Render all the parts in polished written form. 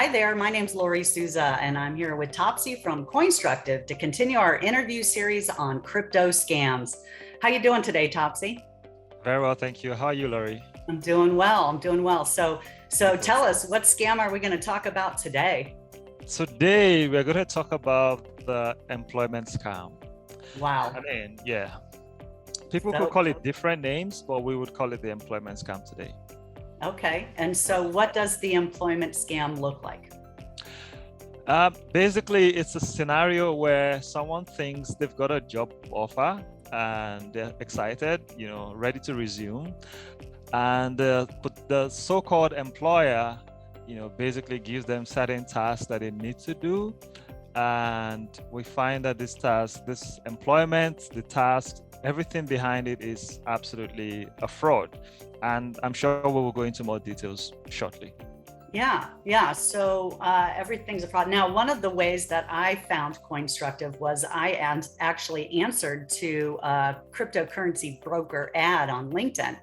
Hi there, my name's Lori Souza, and I'm here with Topsy from CoinStructive to continue our interview series on crypto scams. How you doing today, Topsy? Very well, thank you. How are you, Laurie? I'm doing well. I'm doing well. So Wonderful. tell us, what scam are we going to talk about today? Today, we're going to talk about the employment scam. Wow. Yeah, people could So, call it different names, but we would call it the employment scam today. okay. And so what does the employment scam look like? Basically, it's a scenario where someone thinks they've got a job offer and they're excited, ready to resume. And but the so-called employer, basically gives them certain tasks that they need to do. And we find that this employment, the task, everything behind it is absolutely a fraud. And I'm sure we will go into more details shortly. Yeah. So everything's a fraud. Now, one of the ways that I found CoinStructive was actually answered to a cryptocurrency broker ad on LinkedIn.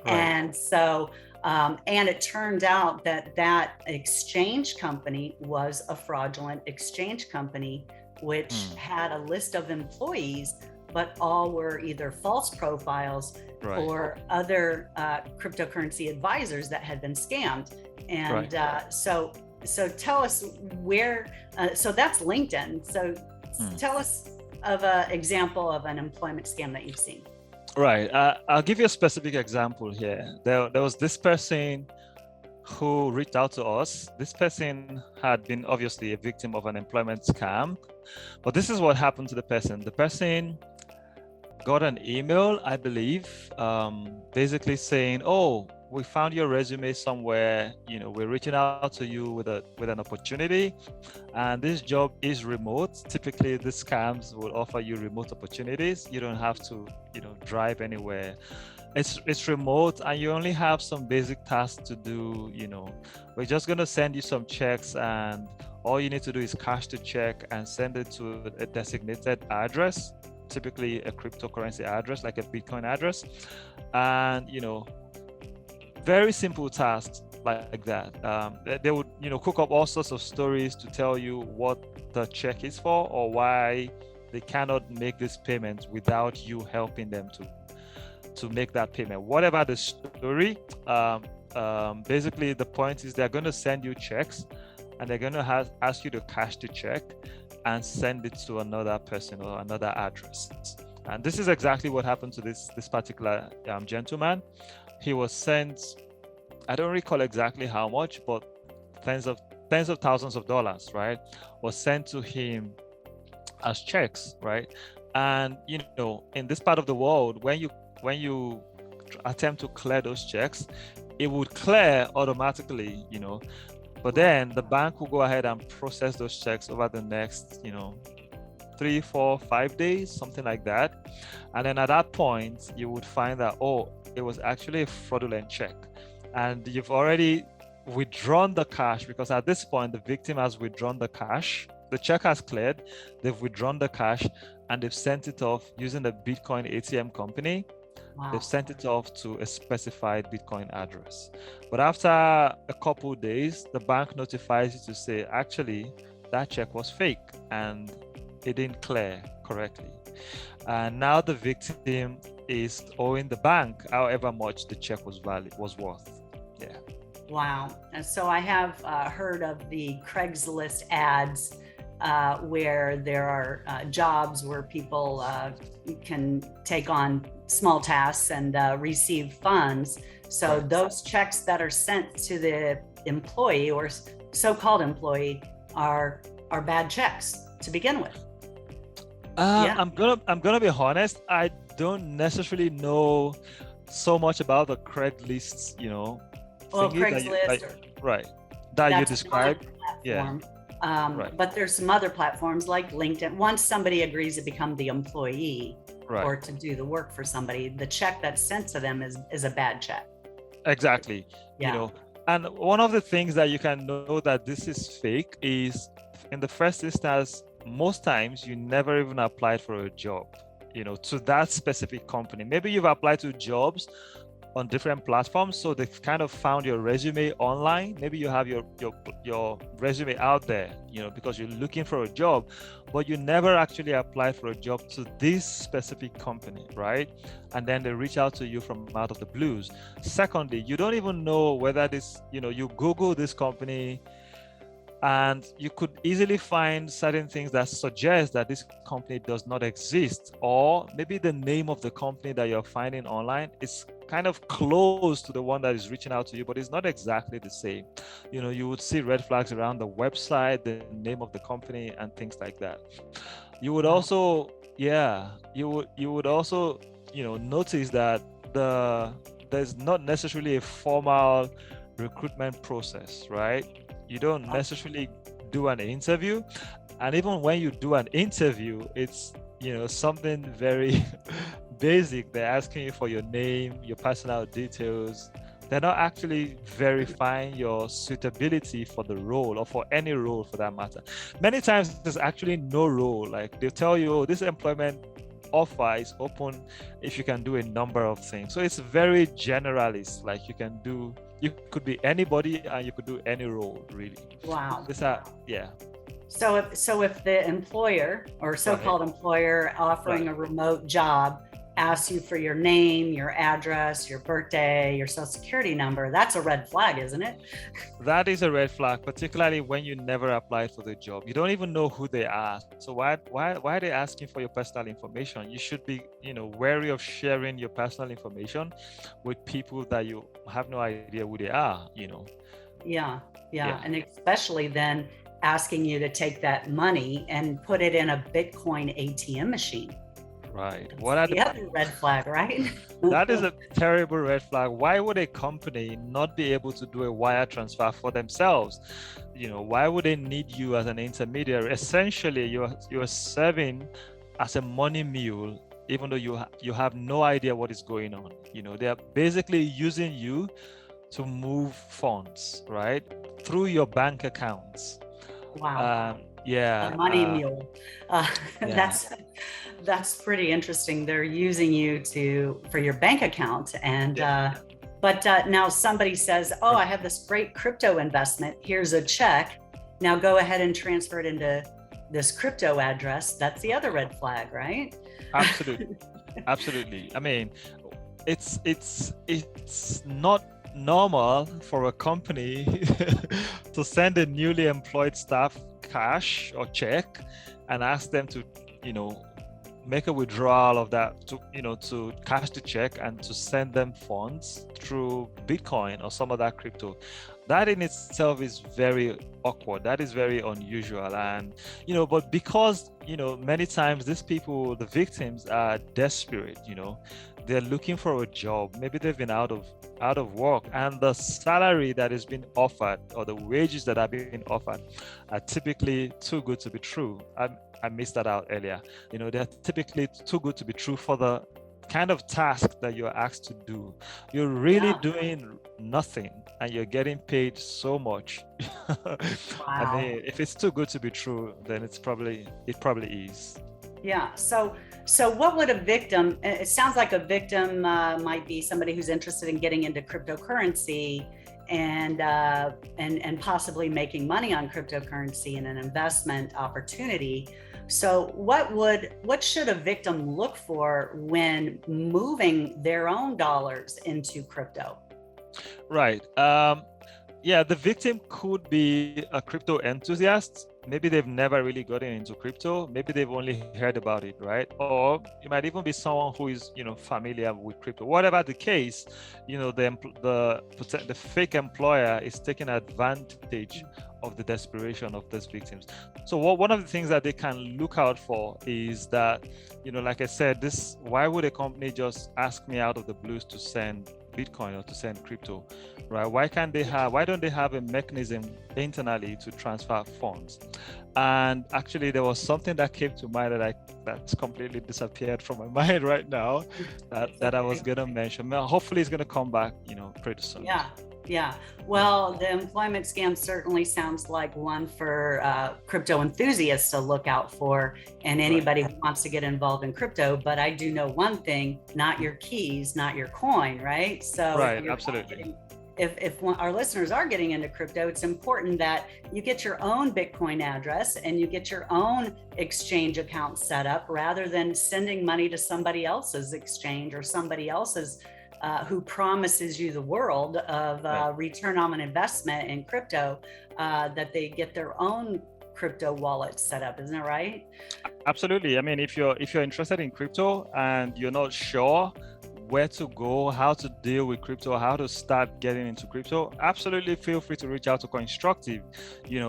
Right. And so, and it turned out that that exchange company was a fraudulent exchange company, which had a list of employees, but all were either false profiles Right. or other cryptocurrency advisors that had been scammed. And Right. so tell us where, so that's LinkedIn. So tell us of an example of an employment scam that you've seen. Right. I'll give you a specific example here. There was this person who reached out to us. This person had been obviously a victim of an employment scam, but this is what happened to the person. The person got an email, I believe, basically saying, "Oh, we found your resume somewhere. We're reaching out to you with an opportunity, and this job is remote. Typically, the scams will offer you remote opportunities. You don't have to, drive anywhere. It's remote, and you only have some basic tasks to do. We're just gonna send you some checks, and all you need to do is cash the check and send it to a designated address." Typically a cryptocurrency address, like a Bitcoin address, and very simple tasks like that. They would cook up all sorts of stories to tell you what the check is for or why they cannot make this payment without you helping them to make that payment. Whatever the story, basically the point is they're going to send you checks and they're going to ask you to cash the check and send it to another person or another address. And this is exactly what happened to this particular gentleman. He was sent, I don't recall exactly how much, but tens of thousands of dollars, right, was sent to him as checks, right? And in this part of the world, when you attempt to clear those checks, it would clear automatically, but then the bank will go ahead and process those checks over the next, 3, 4, 5 days, something like that. And then at that point, you would find that, oh, it was actually a fraudulent check. And you've already withdrawn the cash, because at this point, the victim has withdrawn the cash. The check has cleared, they've withdrawn the cash, and they've sent it off using the Bitcoin ATM company. Wow. They've sent it off to a specified Bitcoin address. But after a couple of days, the bank notifies you to say, actually, that check was fake and it didn't clear correctly. And now the victim is owing the bank however much the check was worth. Yeah. Wow. And so I have heard of the Craigslist ads where there are jobs where people can take on small tasks and receive funds. So Right. those checks that are sent to the employee or so-called employee are bad checks to begin with. Yeah. I'm gonna be honest. I don't necessarily know so much about the Craigslist, Well, thingy that you, Craigslist, right, that you that's another described. Yeah, platform. right, But there's some other platforms like LinkedIn. Once somebody agrees to become the employee right. or to do the work for somebody, the check that's sent to them is a bad check. Exactly. Yeah. And one of the things that you can know that this is fake is, in the first instance, most times you never even applied for a job, to that specific company. Maybe you've applied to jobs on different platforms. So they kind of found your resume online. Maybe you have your resume out there, because you're looking for a job, but you never actually applied for a job to this specific company, right? And then they reach out to you from out of the blues. Secondly, you don't even know whether this, you Google this company, and you could easily find certain things that suggest that this company does not exist, or maybe the name of the company that you're finding online is kind of close to the one that is reaching out to you, but it's not exactly the same. You would see red flags around the website, the name of the company, and things like that. You would also, you would also, notice that there's not necessarily a formal recruitment process, right? You don't necessarily do an interview, and even when you do an interview, it's something very basic. They're asking you for your name, your personal details. They're not actually verifying your suitability for the role, or for any role for that matter. Many times there's actually no role. Like, they tell you, oh, this employment offer is open if you can do a number of things. So it's very generalist. Like, you could be anybody and you could do any role, really. Wow. So if the employer or so-called employer offering a remote job asks you for your name, your address, your birthday, your social security number, that's a red flag, isn't it? That is a red flag, particularly when you never applied for the job. You don't even know who they are. So why are they asking for your personal information? You should be, wary of sharing your personal information with people that you have no idea who they are, Yeah. And especially then asking you to take that money and put it in a Bitcoin ATM machine. Right. What are the other red flag, right? That is a terrible red flag. Why would a company not be able to do a wire transfer for themselves? Why would they need you as an intermediary? Essentially, you're serving as a money mule, even though you have no idea what is going on. They are basically using you to move funds, right, through your bank accounts. Wow. A money mule. That's pretty interesting. They're using you for your bank account, and but now somebody says, oh, I have this great crypto investment, here's a check, now go ahead and transfer it into this crypto address. That's the other red flag, right? Absolutely. I mean, it's not normal for a company to send a newly employed staff cash or check and ask them to make a withdrawal of that, to cash the check and to send them funds through Bitcoin or some of that crypto. That in itself is very awkward. That is very unusual. And but because many times these people, the victims, are desperate, they're looking for a job. Maybe they've been out of work, and the salary that is being offered, or the wages that are being offered, are typically too good to be true. I missed that out earlier. They're typically too good to be true for the kind of task that you're asked to do. You're really doing nothing, and you're getting paid so much. Wow. I mean, if it's too good to be true, then it probably is. Yeah. So what would a victim? It sounds like a victim might be somebody who's interested in getting into cryptocurrency and possibly making money on cryptocurrency in an investment opportunity. So what should a victim look for when moving their own dollars into crypto? Right. The victim could be a crypto enthusiast. Maybe they've never really gotten into crypto. Maybe they've only heard about it, right? Or it might even be someone who is, familiar with crypto. Whatever the case, the fake employer is taking advantage of the desperation of these victims. So one of the things that they can look out for is that, like I said, why would a company just ask me out of the blues to send Bitcoin or to send crypto, right? Why don't they have a mechanism internally to transfer funds? And actually, there was something that came to mind that's completely disappeared from my mind right now that I was gonna mention. Hopefully, it's gonna come back, pretty soon. Yeah. Well, the employment scam certainly sounds like one for crypto enthusiasts to look out for, and anybody who wants to get involved in crypto. But I do know one thing: not your keys, not your coin, right? So Right, absolutely. if our listeners are getting into crypto, it's important that you get your own Bitcoin address and you get your own exchange account set up, rather than sending money to somebody else's exchange or somebody else's who promises you the world of return on an investment in crypto, that they get their own crypto wallet set up. Isn't that right? Absolutely. I mean, if you're interested in crypto and you're not sure where to go, how to deal with crypto, how to start getting into crypto, absolutely feel free to reach out to CoinStructive.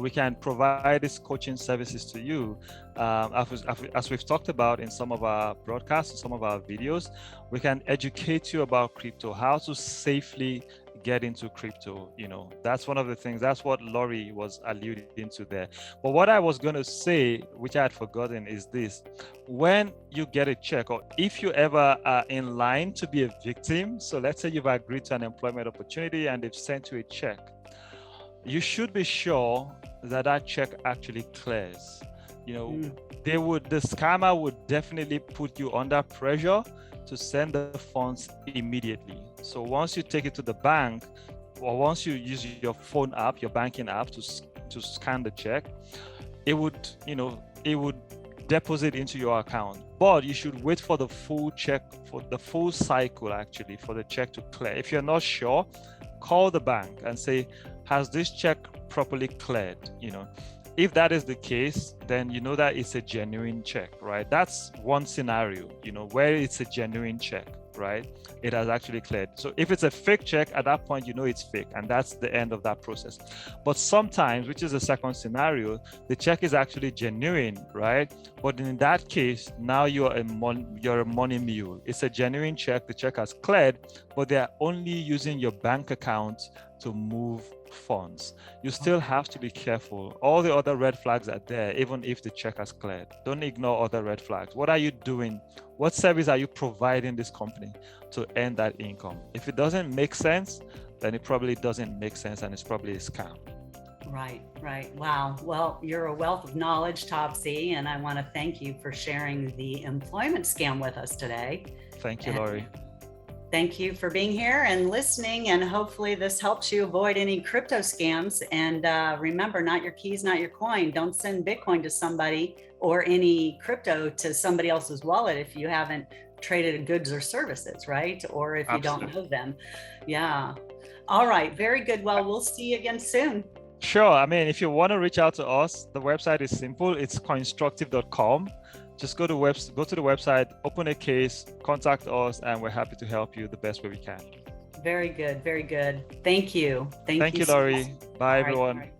We can provide these coaching services to you. As we've talked about in some of our broadcasts, and some of our videos, we can educate you about crypto, how to safely get into crypto. That's one of the things, that's what Laurie was alluding to there. But what I was going to say, which I had forgotten, is this: when you get a check, or if you ever are in line to be a victim, so let's say you've agreed to an employment opportunity and they've sent you a check, you should be sure that that check actually clears. The scammer would definitely put you under pressure to send the funds immediately. So once you take it to the bank, or once you use your phone app, your banking app, to scan the check, it would deposit into your account. But you should wait for the full check, for the full cycle actually, for the check to clear. If you're not sure, call the bank and say, has this check properly cleared? If that is the case, then you know that it's a genuine check, right? That's one scenario, where it's a genuine check, right? It has actually cleared. So if it's a fake check, at that point, it's fake, and that's the end of that process. But sometimes, which is the second scenario, the check is actually genuine, right? But in that case, now you're a money mule. It's a genuine check. The check has cleared, but they're only using your bank account to move funds. You still have to be careful. All the other red flags are there, even if the check has cleared. Don't ignore other red flags. What are you doing? What service are you providing this company to earn that income? If it doesn't make sense, then it probably doesn't make sense, and it's probably a scam. Right. Wow. Well, you're a wealth of knowledge, Topsy, and I want to thank you for sharing the employment scam with us today. Thank you, Laurie. Thank you for being here and listening, and hopefully this helps you avoid any crypto scams. And remember, not your keys, not your coin. Don't send Bitcoin to somebody or any crypto to somebody else's wallet if you haven't traded goods or services, right? Or if you don't know them. Yeah. All right. Very good. Well, we'll see you again soon. Sure. I mean, if you want to reach out to us, the website is simple. It's coinstructive.com. Just go to the website, open a case, contact us, and we're happy to help you the best way we can. Very good. Very good. Thank you. Thank you, Laurie. Bye, everyone.